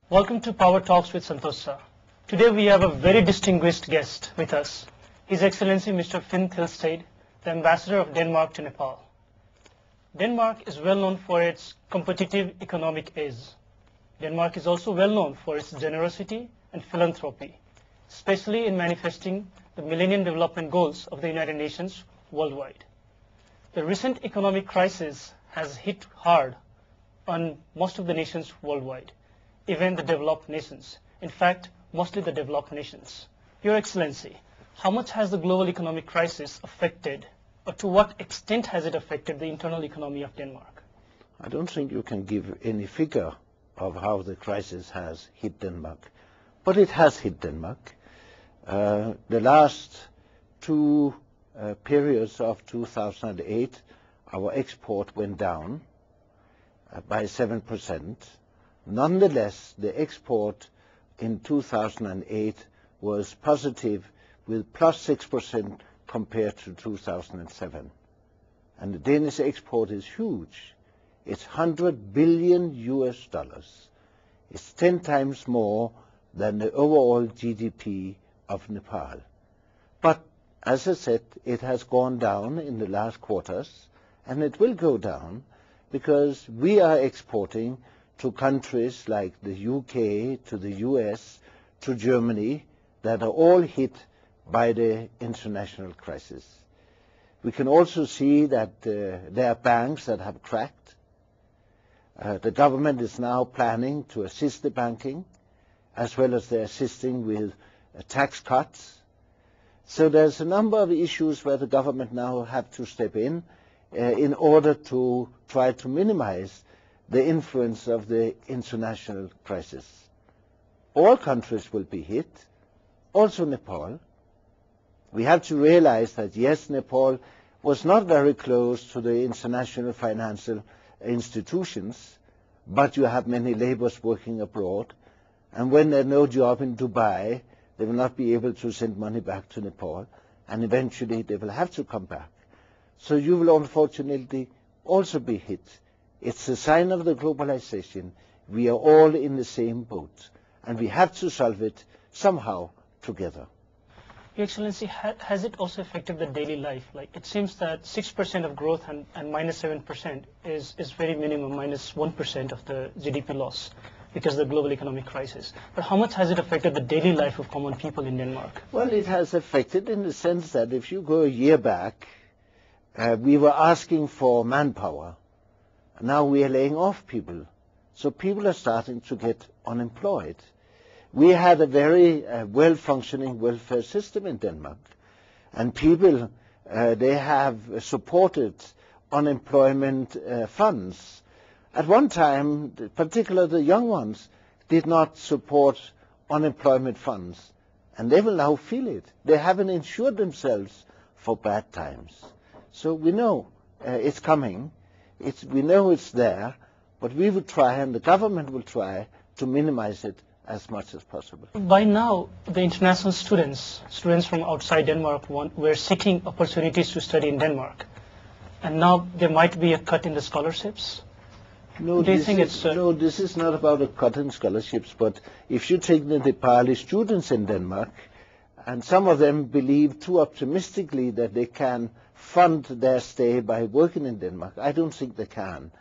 Welcome to Power Talks with Santosa. Today we have a very distinguished guest with us, His Excellency Mr. Thilsted, the Ambassador of Denmark to Nepal. Denmark is well known for its competitive economic ease. Denmark is also well known for its generosity and philanthropy, especially in manifesting the Millennium Development Goals of the United Nations worldwide. The recent economic crisis has hit hard on most of the nations worldwide, even the developed nations. In fact, mostly the developed nations. Your Excellency, how much has the global economic crisis affected, or to what extent has it affected the internal economy of Denmark? I don't think you can give any figure of how the crisis has hit Denmark, but it has hit Denmark. The last two periods of 2008, our export went down by 7%. Nonetheless, the export in 2008 was positive with plus 6% compared to 2007. And the Danish export is huge. It's $100 billion. It's 10 times more than the overall GDP of Nepal. But as I said, it has gone down in the last quarters, and it will go down because we are exporting to countries like the UK, to the US, to Germany, that are all hit by the international crisis. We can also see that there are banks that have cracked. The government is now planning to assist the banking, as well as they're assisting with tax cuts. So there's a number of issues where the government now have to step in order to try to minimize the influence of the international crisis. All countries will be hit, also Nepal. We have to realize that, yes, Nepal was not very close to the international financial institutions, but you have many laborers working abroad, and when there's no job in Dubai, they will not be able to send money back to Nepal, and eventually they will have to come back. So you will unfortunately also be hit. It's a sign of the globalization. We are all in the same boat, and we have to solve it somehow together. Your Excellency, has it also affected the daily life? Like, it seems that 6% of growth and minus 7% is very minimum, minus 1% of the GDP loss because of the global economic crisis. But how much has it affected the daily life of common people in Denmark? Well, it has affected in the sense that if you go a year back, we were asking for manpower. Now we are laying off people. So people are starting to get unemployed. We had a very well-functioning welfare system in Denmark. And people, they have supported unemployment funds. At one time, particularly the young ones, did not support unemployment funds. And they will now feel it. They haven't insured themselves for bad times. So we know it's coming. We know it's there, but we will try, and the government will try, to minimize it as much as possible. By now, the international students from outside Denmark were seeking opportunities to study in Denmark. And now there might be a cut in the scholarships? No, this is not about a cut in scholarships, but if you take the Nepali students in Denmark, and some of them believe too optimistically that they can fund their stay by working in Denmark. I don't think they can.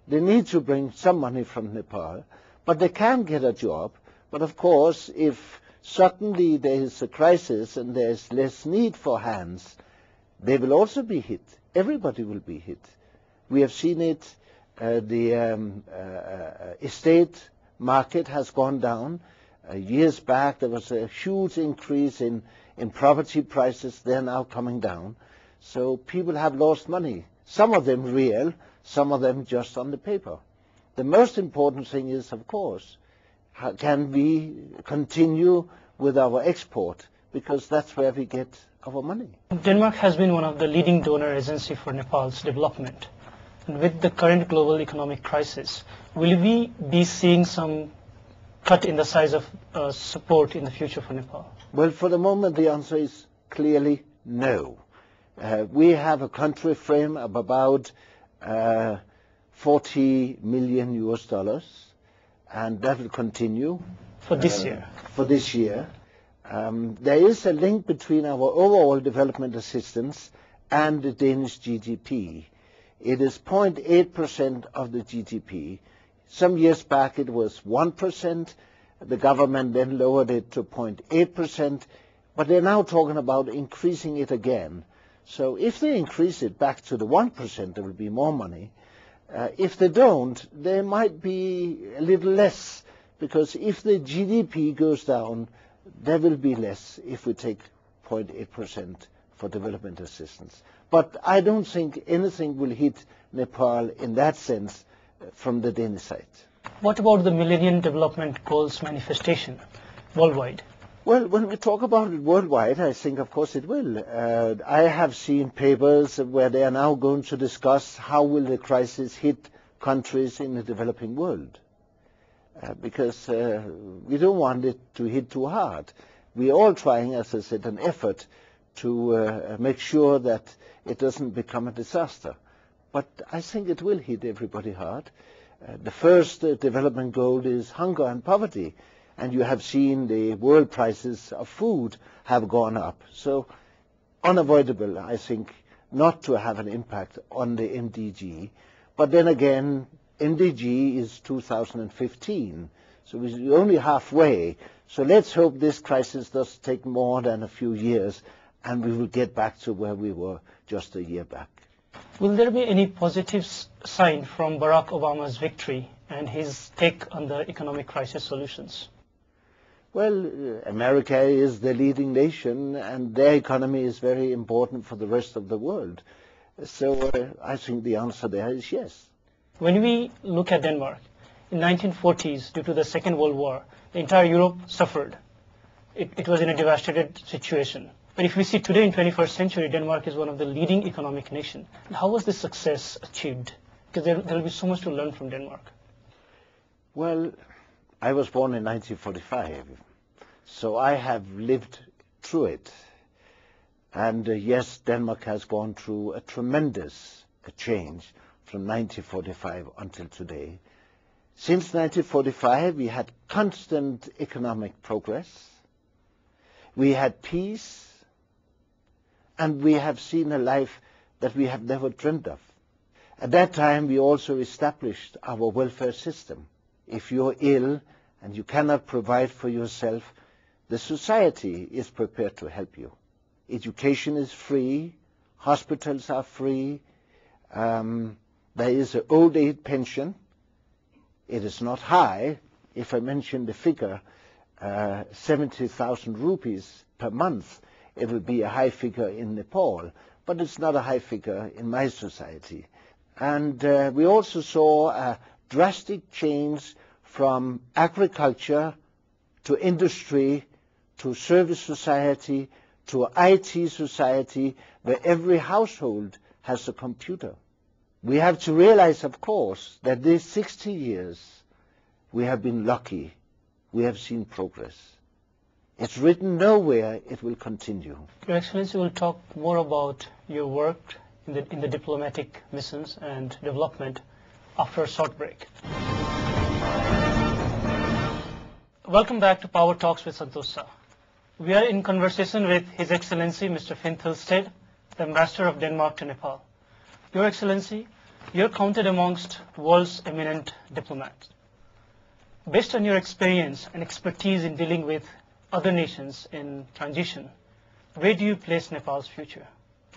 They need to bring some money from Nepal, but they can get a job. But of course, if suddenly there is a crisis and there is less need for hands, they will also be hit. Everybody will be hit. We have seen it. The estate market has gone down. Years back, there was a huge increase in property prices. They're now coming down. So people have lost money, some of them real, some of them just on the paper. The most important thing is, of course, can we continue with our export, because that's where we get our money. Denmark has been one of the leading donor agencies for Nepal's development. And with the current global economic crisis, will we be seeing some cut in the size of support in the future for Nepal? Well, for the moment, the answer is clearly no. We have a country frame of about $40 million, and that will continue. For this year? For this year. There is a link between our overall development assistance and the Danish GDP. It is 0.8% of the GDP. Some years back it was 1%. The government then lowered it to 0.8%, but they're now talking about increasing it again. So if they increase it back to the 1%, there will be more money. If they don't, there might be a little less, because if the GDP goes down, there will be less if we take 0.8% for development assistance. But I don't think anything will hit Nepal in that sense from the Danish side. What about the Millennium Development Goals manifestation worldwide? Well, when we talk about it worldwide, I think, of course, it will. I have seen papers where they are now going to discuss how will the crisis hit countries in the developing world. Because we don't want it to hit too hard. We are all trying, as I said, an effort to make sure that it doesn't become a disaster. But I think it will hit everybody hard. The first development goal is hunger and poverty. And you have seen the world prices of food have gone up. So unavoidable, I think, not to have an impact on the MDG. But then again, MDG is 2015, so we're only halfway. So let's hope this crisis does take more than a few years, and we will get back to where we were just a year back. Will there be any positive sign from Barack Obama's victory and his take on the economic crisis solutions? Well, America is the leading nation, and their economy is very important for the rest of the world. So I think the answer there is yes. When we look at Denmark, in the 1940s, due to the Second World War, the entire Europe suffered. It was in a devastated situation. But if we see today in 21st century, Denmark is one of the leading economic nations. How was this success achieved? Because there will be so much to learn from Denmark. Well, I was born in 1945, so I have lived through it. And yes, Denmark has gone through a tremendous change from 1945 until today. Since 1945, we had constant economic progress. We had peace, and we have seen a life that we have never dreamed of. At that time, we also established our welfare system. If you're ill and you cannot provide for yourself, the society is prepared to help you. Education is free, hospitals are free, there is an old age pension. It is not high. If I mention the figure, 70,000 rupees per month, it will be a high figure in Nepal, but it's not a high figure in my society. And we also saw a drastic change from agriculture to industry to service society to IT society, where every household has a computer. We have to realize, of course, that these 60 years we have been lucky. We have seen progress. It's written nowhere it will continue. Your Excellency will talk more about your work in the diplomatic missions and development after a short break. Welcome back to Power Talks with Santosh. We are in conversation with His Excellency Mr. Thilsted, the Ambassador of Denmark to Nepal. Your Excellency, you are counted amongst world's eminent diplomats. Based on your experience and expertise in dealing with other nations in transition, where do you place Nepal's future?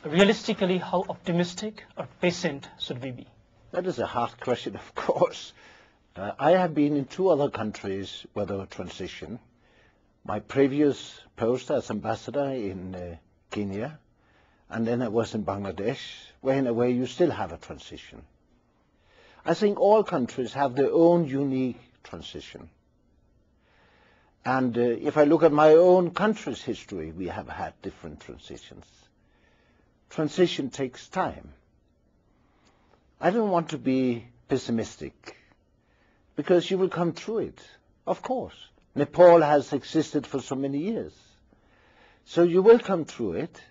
Realistically, how optimistic or patient should we be? That is a hard question, of course. I have been in 2 other countries where there was transition. My previous post as ambassador in Kenya, and then I was in Bangladesh, where in a way you still have a transition. I think all countries have their own unique transition. And if I look at my own country's history, we have had different transitions. Transition takes time. I don't want to be pessimistic, because you will come through it, of course. Nepal has existed for so many years. So you will come through it.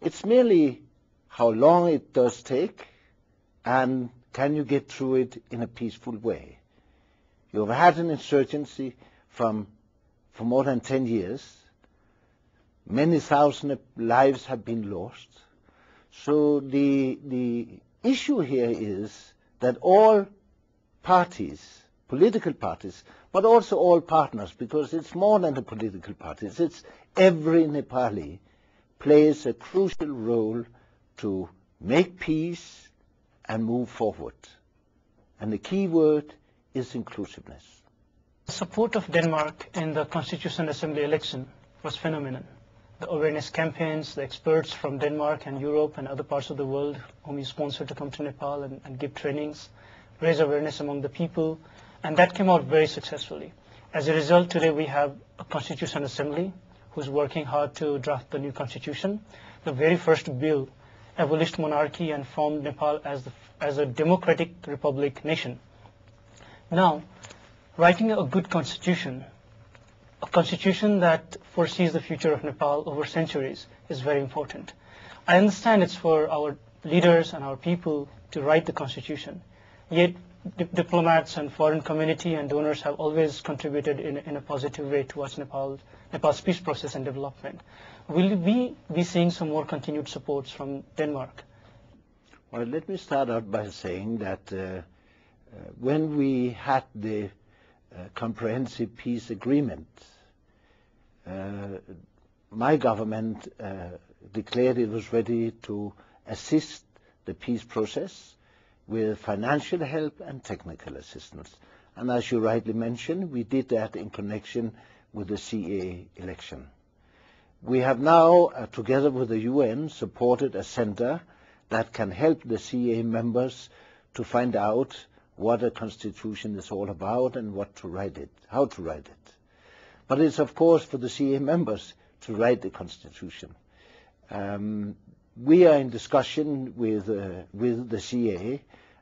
It's merely how long it does take, and can you get through it in a peaceful way. You've had an insurgency for more than 10 years. Many thousand lives have been lost. So the issue here is that all parties, political parties, but also all partners, because it's more than the political parties, it's every Nepali plays a crucial role to make peace and move forward. And the key word is inclusiveness. The support of Denmark in the Constituent Assembly election was phenomenal. The awareness campaigns, the experts from Denmark and Europe and other parts of the world whom you sponsored to come to Nepal and give trainings, raise awareness among the people, and that came out very successfully. As a result, today we have a Constituent Assembly who's working hard to draft the new constitution. The very first bill abolished monarchy and formed Nepal as a democratic republic nation. Now, writing a good constitution, a constitution that foresees the future of Nepal over centuries, is very important. I understand it's for our leaders and our people to write the constitution, yet diplomats and foreign community and donors have always contributed in a positive way towards Nepal's peace process and development. Will we be seeing some more continued supports from Denmark? Well, let me start out by saying that when we had the comprehensive peace agreement, my government declared it was ready to assist the peace process with financial help and technical assistance. And as you rightly mentioned, we did that in connection with the CA election. We have now, together with the UN, supported a center that can help the CA members to find out what a constitution is all about and how to write it. But it's of course for the CA members to write the constitution. We are in discussion with the CA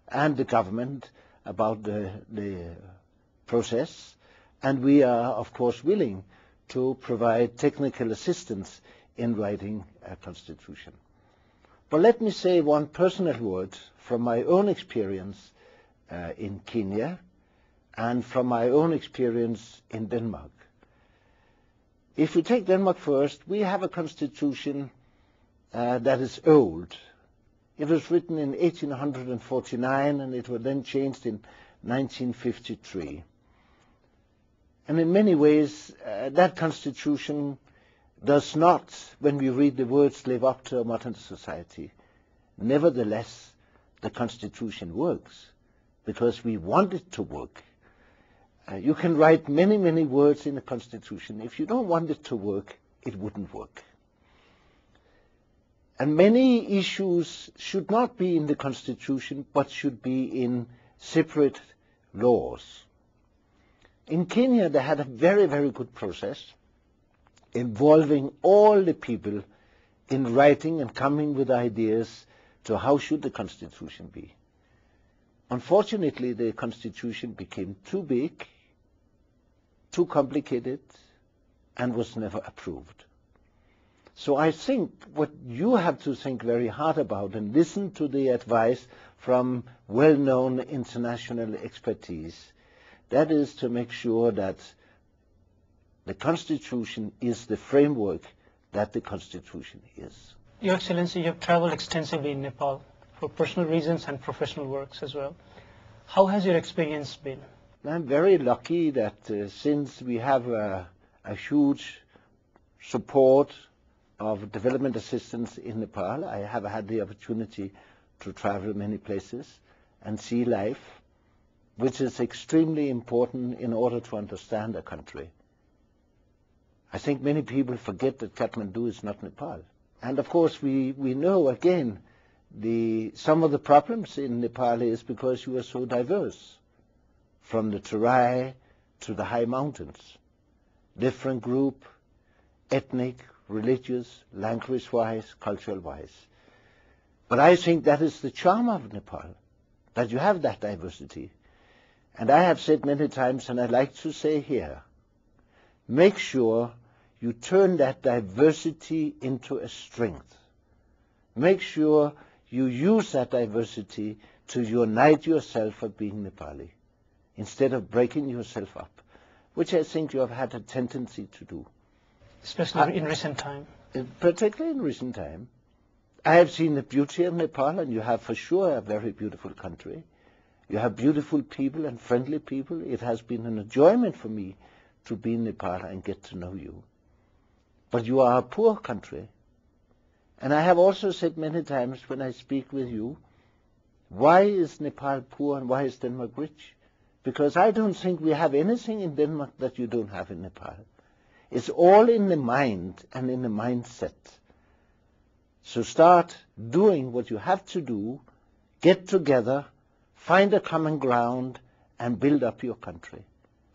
and the government about the process, and we are of course willing to provide technical assistance in writing a constitution. But let me say one personal word from my own experience in Kenya and from my own experience in Denmark. If we take Denmark first, we have a constitution that is old. It was written in 1849 and it was then changed in 1953. And in many ways, that constitution does not, when we read the words, live up to a modern society. Nevertheless, the constitution works because we want it to work. You can write many, many words in a constitution. If you don't want it to work, it wouldn't work. And many issues should not be in the constitution, but should be in separate laws. In Kenya, they had a very, very good process involving all the people in writing and coming with ideas to how should the constitution be. Unfortunately, the constitution became too big, too complicated, and was never approved. So I think what you have to think very hard about and listen to the advice from well-known international expertise, that is to make sure that the Constitution is the framework that the Constitution is. Your Excellency, you have traveled extensively in Nepal for personal reasons and professional works as well. How has your experience been? I'm very lucky that since we have a huge support of development assistance in Nepal, I have had the opportunity to travel many places and see life, which is extremely important in order to understand a country. I think many people forget that Kathmandu is not Nepal. And of course we know again some of the problems in Nepal is because you are so diverse, from the Terai to the high mountains, different group, ethnic, religious, language-wise, cultural-wise. But I think that is the charm of Nepal, that you have that diversity. And I have said many times, and I'd like to say here, make sure you turn that diversity into a strength. Make sure you use that diversity to unite yourself of being Nepali. instead of breaking yourself up, which I think you have had a tendency to do. Especially in recent time. Particularly in recent time. I have seen the beauty of Nepal, and you have for sure a very beautiful country. You have beautiful people and friendly people. It has been an enjoyment for me to be in Nepal and get to know you. But you are a poor country. And I have also said many times when I speak with you, why is Nepal poor and why is Denmark rich? Because I don't think we have anything in Denmark that you don't have in Nepal. It's all in the mind and in the mindset. So start doing what you have to do, get together, find a common ground, and build up your country.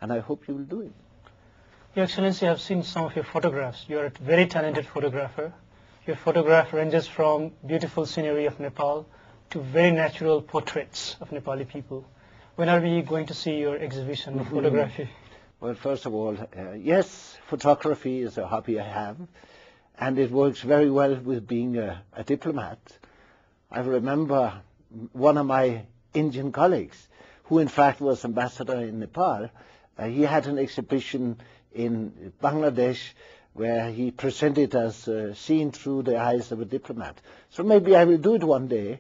And I hope you will do it. Your Excellency, I have seen some of your photographs. You are a very talented photographer. Your photograph ranges from beautiful scenery of Nepal to very natural portraits of Nepali people. When are we going to see your exhibition of photography? Well, first of all, yes, photography is a hobby I have, and it works very well with being a diplomat. I remember one of my Indian colleagues, who in fact was ambassador in Nepal, he had an exhibition in Bangladesh where he presented as seen through the eyes of a diplomat. So maybe I will do it one day.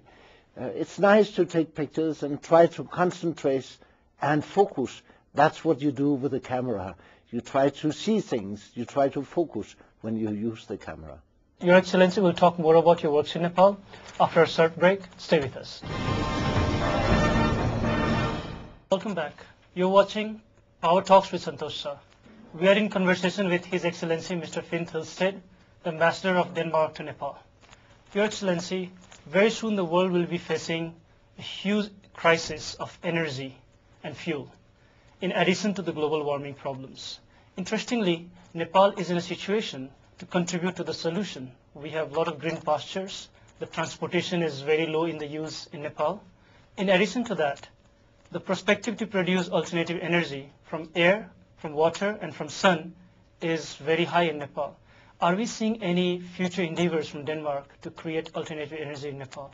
It's nice to take pictures and try to concentrate and focus. That's what you do with the camera. You try to see things. You try to focus when you use the camera. Your Excellency, we'll talk more about your works in Nepal after a short break. Stay with us. Welcome back. You're watching Power Talks with Santosh Shah. We are in conversation with His Excellency Mr. Finn Thilsted, the Ambassador of Denmark to Nepal. Your Excellency, very soon the world will be facing a huge crisis of energy and fuel, in addition to the global warming problems. Interestingly, Nepal is in a situation to contribute to the solution. We have a lot of green pastures. The transportation is very low in the use in Nepal. In addition to that, the perspective to produce alternative energy from air, from water, and from sun is very high in Nepal. Are we seeing any future endeavors from Denmark to create alternative energy in Nepal?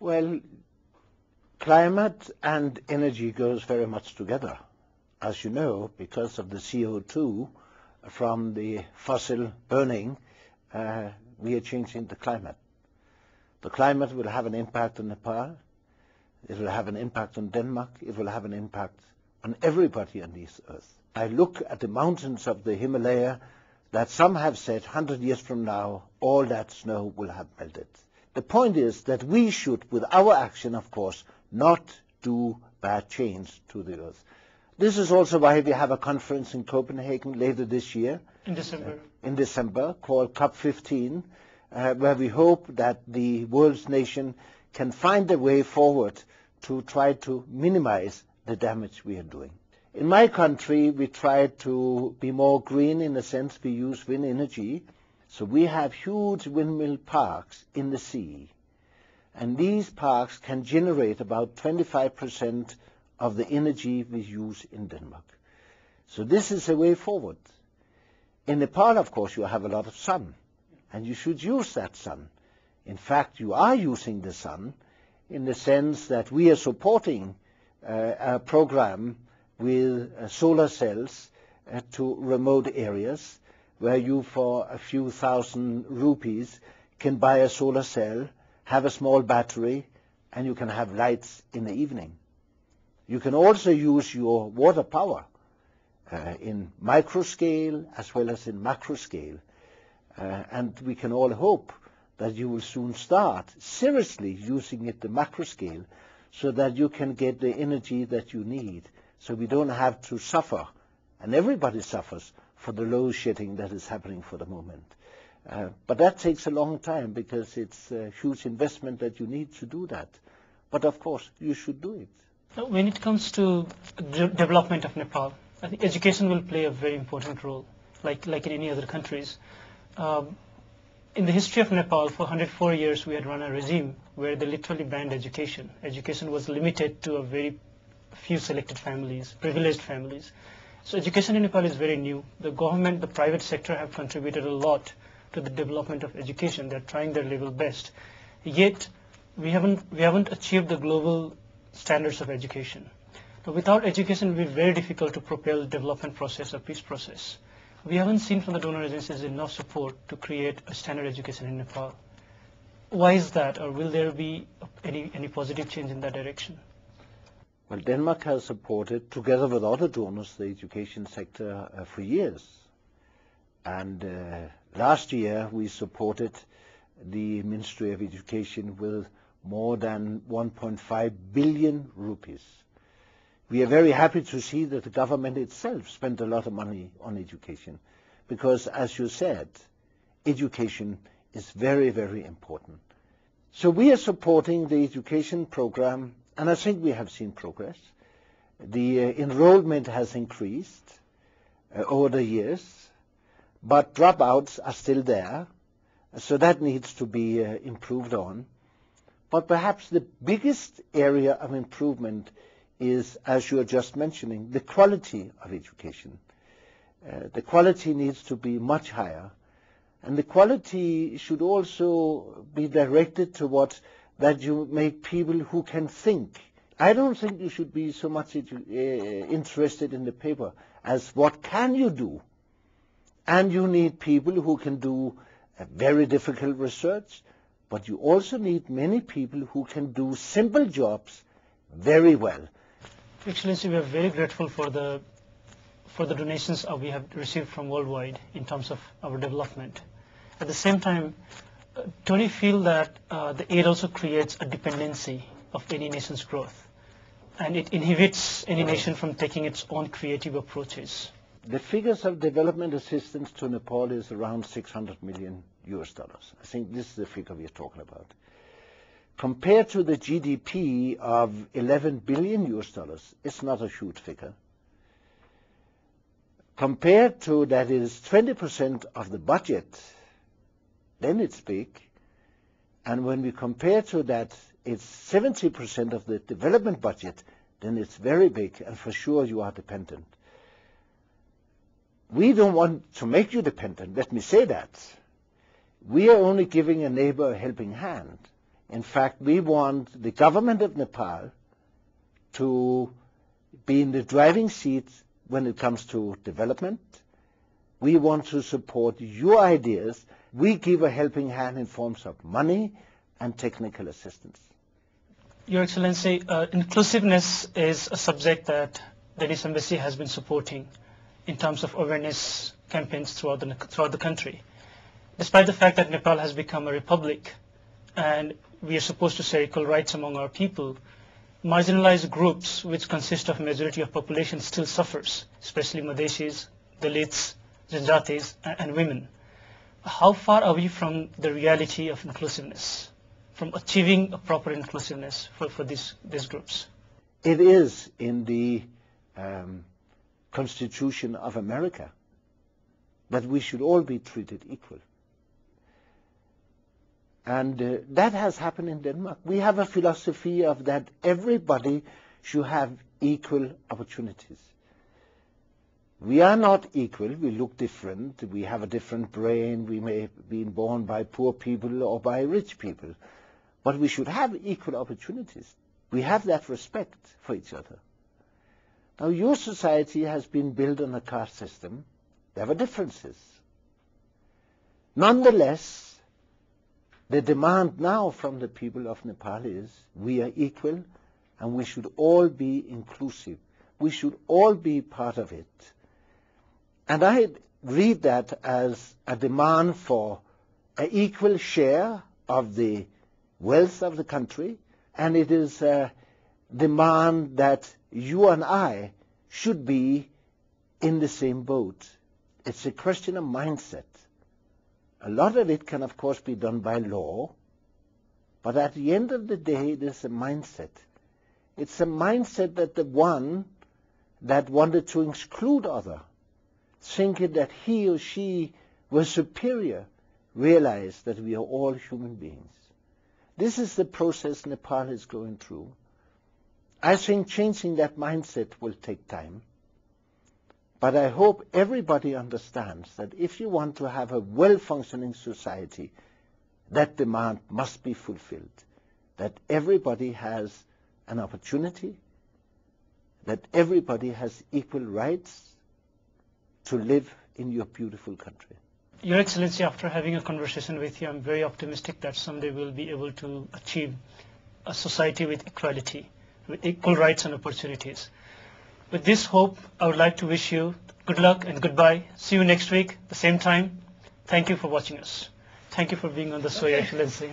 Well, climate and energy goes very much together. As you know, because of the CO2 from the fossil burning, we are changing the climate. The climate will have an impact on Nepal. It will have an impact on Denmark. It will have an impact on everybody on this earth. I look at the mountains of the Himalaya that some have said 100 years from now, all that snow will have melted. The point is that we should, with our action, of course, not do bad change to the earth. This is also why we have a conference in Copenhagen later this year. In December, called COP15, where we hope that the world's nation can find a way forward to try to minimize the damage we are doing. In my country, we try to be more green in the sense we use wind energy. So we have huge windmill parks in the sea. And these parks can generate about 25% of the energy we use in Denmark. So this is a way forward. In Nepal, of course, you have a lot of sun. And you should use that sun. In fact, you are using the sun in the sense that we are supporting a program with solar cells to remote areas where you for a few thousand rupees can buy a solar cell, have a small battery, and you can have lights in the evening. You can also use your water power in micro scale as well as in macro scale. And we can all hope that you will soon start seriously using it the macro scale so that you can get the energy that you need. So we don't have to suffer, and everybody suffers, for the load shedding that is happening for the moment. But that takes a long time because it's a huge investment that you need to do that. But of course, you should do it. When it comes to development of Nepal, I think education will play a very important role, like in any other countries. In the history of Nepal, for 104 years, we had run a regime where they literally banned education. Education was limited to a very few selected families, privileged families. So education in Nepal is very new. The government, the private sector have contributed a lot to the development of education. They're trying their level best. Yet, we haven't achieved the global standards of education. Without education, it will be very difficult to propel development process or peace process. We haven't seen from the donor agencies enough support to create a standard education in Nepal. Why is that, or will there be any positive change in that direction? Well, Denmark has supported, together with other donors, the education sector for years. And last year we supported the Ministry of Education with more than 1.5 billion rupees. We are very happy to see that the government itself spent a lot of money on education, because, as you said, education is very, very important. So we are supporting the education program, and I think we have seen progress. The enrollment has increased over the years, but dropouts are still there, so that needs to be improved on. But perhaps the biggest area of improvement is, as you are just mentioning, the quality of education. The quality needs to be much higher, and the quality should also be directed towards that you make people who can think. I don't think you should be so much interested in the paper as what can you do. And you need people who can do very difficult research, but you also need many people who can do simple jobs very well. Excellency, we are very grateful for the donations we have received from worldwide in terms of our development. At the same time, don't you feel that the aid also creates a dependency of any nation's growth, and it inhibits any nation from taking its own creative approaches? The figures of development assistance to Nepal is around $600 million. I think this is the figure we are talking about. Compared to the GDP of $11 billion, it's not a huge figure. Compared to that is 20% of the budget, then it's big. And when we compare to that, it's 70% of the development budget, then it's very big, and for sure you are dependent. We don't want to make you dependent, let me say that. We are only giving a neighbor a helping hand. In fact, we want the government of Nepal to be in the driving seat when it comes to development. We want to support your ideas. We give a helping hand in forms of money and technical assistance. Your Excellency, inclusiveness is a subject that the Danish Embassy has been supporting in terms of awareness campaigns throughout the country. Despite the fact that Nepal has become a republic and we are supposed to share equal rights among our people, marginalized groups which consist of a majority of population still suffers, especially Madeshis, Dalits, Janjatis, and women. How far are we from the reality of inclusiveness, from achieving a proper inclusiveness for these groups? It is in the Constitution of America that we should all be treated equal. And that has happened in Denmark. We have a philosophy of that everybody should have equal opportunities. We are not equal, we look different, we have a different brain, we may have been born by poor people or by rich people, but we should have equal opportunities. We have that respect for each other. Now, your society has been built on a caste system. There were differences. Nonetheless, the demand now from the people of Nepal is we are equal and we should all be inclusive. We should all be part of it. And I read that as a demand for an equal share of the wealth of the country, and it is a demand that you and I should be in the same boat. It's a question of mindset. A lot of it can, of course, be done by law, but at the end of the day, it is a mindset. It's a mindset that the one that wanted to exclude other, thinking that he or she was superior, realized that we are all human beings. This is the process Nepal is going through. I think changing that mindset will take time. But I hope everybody understands that if you want to have a well-functioning society, that demand must be fulfilled, that everybody has an opportunity, that everybody has equal rights to live in your beautiful country. Your Excellency, after having a conversation with you, I'm very optimistic that someday we'll be able to achieve a society with equality, with equal rights and opportunities. With this hope, I would like to wish you good luck and goodbye. See you next week, the same time. Thank you for watching us. Thank you for being on the show, Your Excellency.